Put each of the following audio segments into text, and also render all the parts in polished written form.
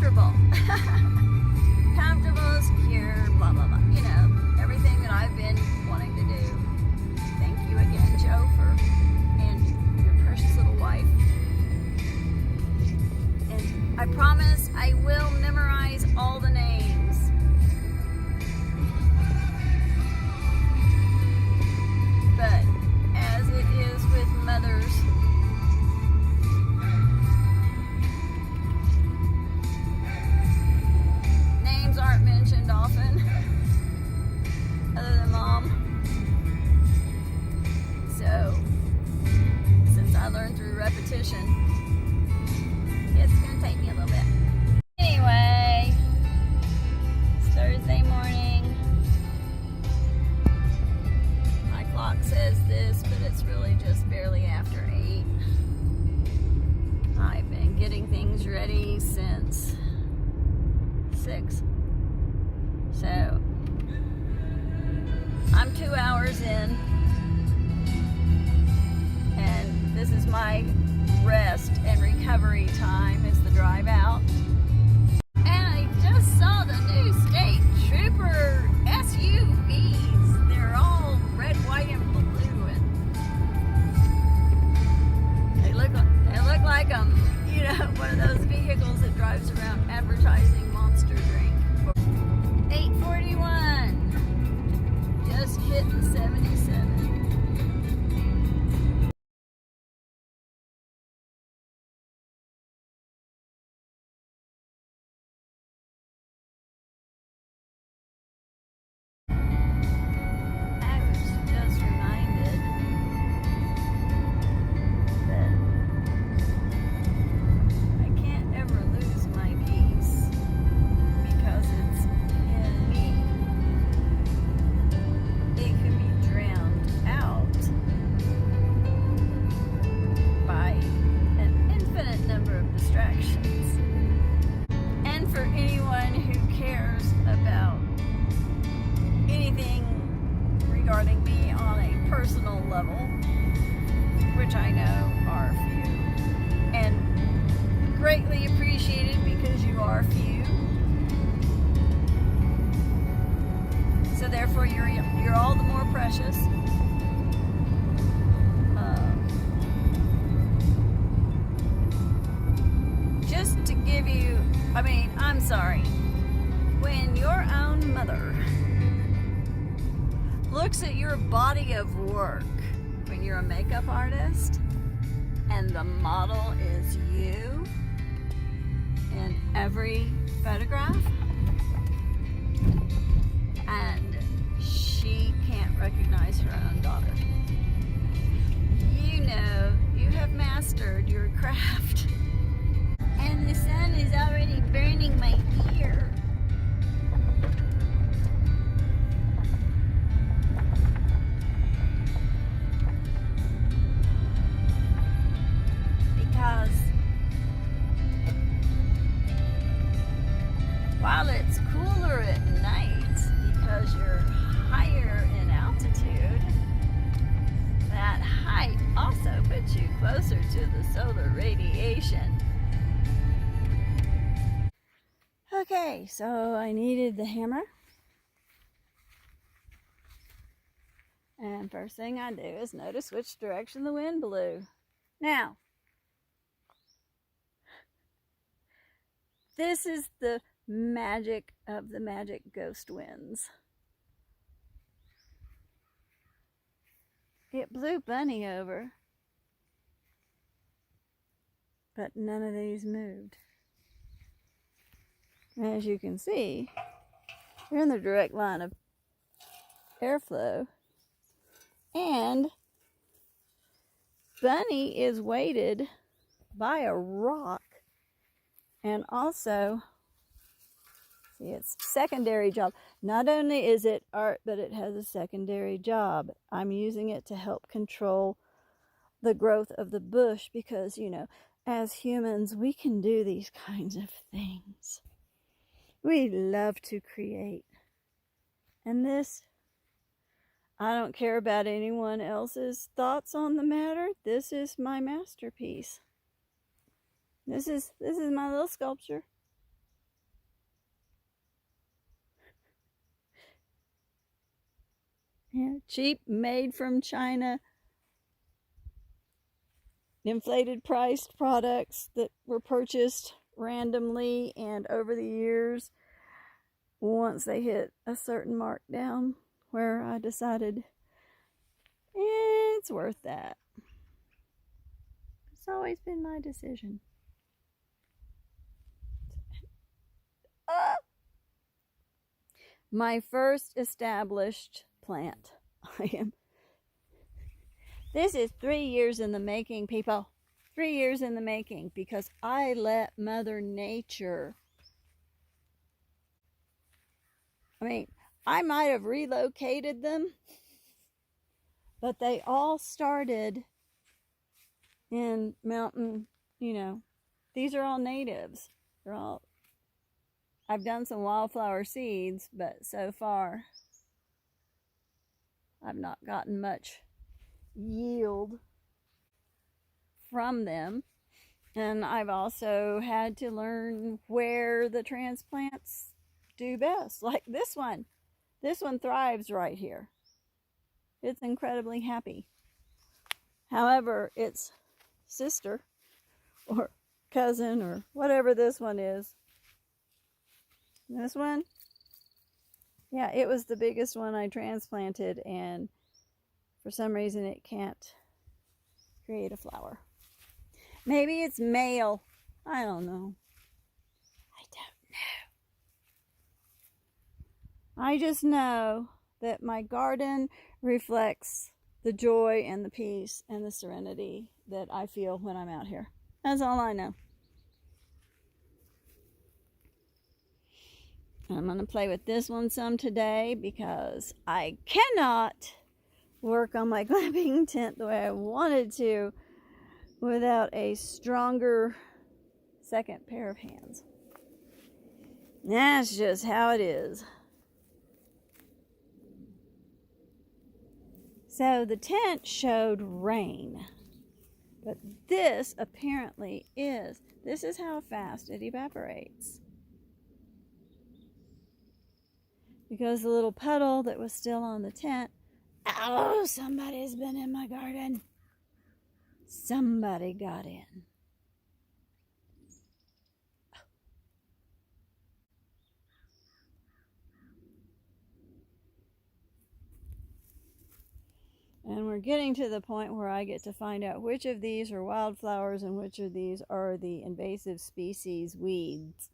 comfortable. Comfortable, secure, blah, blah, blah. You know, everything that I've been wanting to do. Thank you again, Joe, and your precious little wife. And I promise I will memorize all the names. But as it is with mothers, names aren't mentioned often, other than Mom. So, since I learned through repetition, it's going to take me a little bit. Anyway, it's Thursday morning. My clock says this, but it's really just barely after 8. I've been getting things ready since 6. So, I'm 2 hours in, and this is my rest and recovery time. It's the drive out. And I just saw the new state trooper SUVs. They're all red, white, and blue, and they look like you know, one of those vehicles that drives around advertising Monster drink. 8:41. Just hit the 77. Regarding me on a personal level, which I know are few, and greatly appreciated because you are few. So therefore, you're all the more precious. Just to give you, I'm sorry, when your own mother looks at your body of work, when you're a makeup artist and the model is you in every photograph, and she can't recognize her own daughter, you know you have mastered your craft. And the sun is already burning my ear. While it's cooler at night because you're higher in altitude, that height also puts you closer to the solar radiation. Okay, so I needed the hammer. And first thing I do is notice which direction the wind blew. Now, this is the magic of the magic ghost winds. It blew Bunny over, but none of these moved. As you can see, they're in the direct line of airflow, and Bunny is weighted by a rock, and also, see, it's secondary job. Not only is it art, but it has a secondary job. I'm using it to help control the growth of the bush because, you know, as humans, we can do these kinds of things. We love to create. And this, I don't care about anyone else's thoughts on the matter. This is my masterpiece. This is my little sculpture. Yeah, cheap, made from China, inflated priced products that were purchased randomly, and over the years, once they hit a certain markdown, where I decided it's worth that. It's always been my decision. My first established plant. This is 3 years in the making, people. 3 years in the making, because I let Mother Nature. I might have relocated them, but they all started in mountain, these are all natives. I've done some wildflower seeds, but so far I've not gotten much yield from them. And I've also had to learn where the transplants do best. Like this one. This one thrives right here. It's incredibly happy. However, its sister or cousin or whatever this one is, this one, yeah, it was the biggest one I transplanted, and for some reason it can't create a flower. Maybe it's male. I don't know. I just know that my garden reflects the joy and the peace and the serenity that I feel when I'm out here. That's all I know. I'm going to play with this one some today because I cannot work on my glamping tent the way I wanted to without a stronger second pair of hands. That's just how it is. So the tent showed rain, but this apparently is. This is how fast it evaporates. Because the little puddle that was still on the tent, oh, somebody's been in my garden. Somebody got in. And we're getting to the point where I get to find out which of these are wildflowers and which of these are the invasive species weeds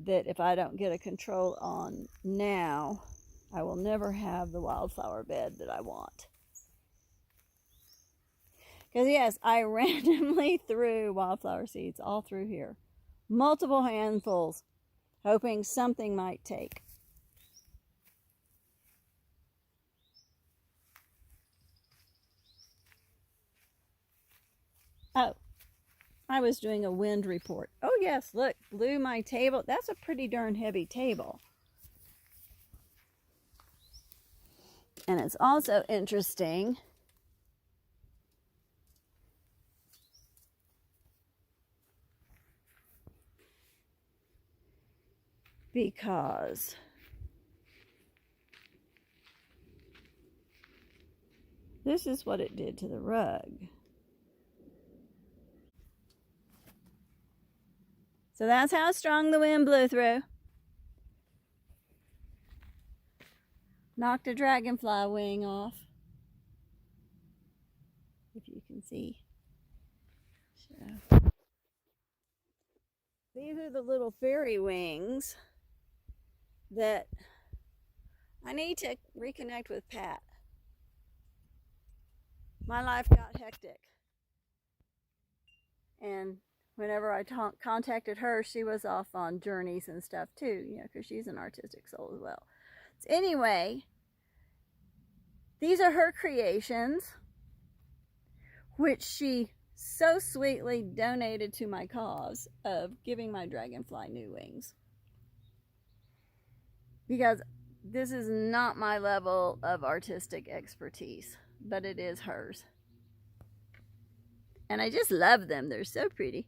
that if I don't get a control on now, I will never have the wildflower bed that I want. Because yes, I randomly threw wildflower seeds all through here. Multiple handfuls, hoping something might take. Oh, I was doing a wind report. Oh yes, look, blew my table. That's a pretty darn heavy table. And it's also interesting because this is what it did to the rug. So that's how strong the wind blew through. Knocked a dragonfly wing off. If you can see. So, these are the little fairy wings that I need to reconnect with Pat. My life got hectic. And whenever I contacted her, she was off on journeys and stuff too, because she's an artistic soul as well. So anyway, these are her creations, which she so sweetly donated to my cause of giving my dragonfly new wings. Because this is not my level of artistic expertise, but it is hers. And I just love them. They're so pretty.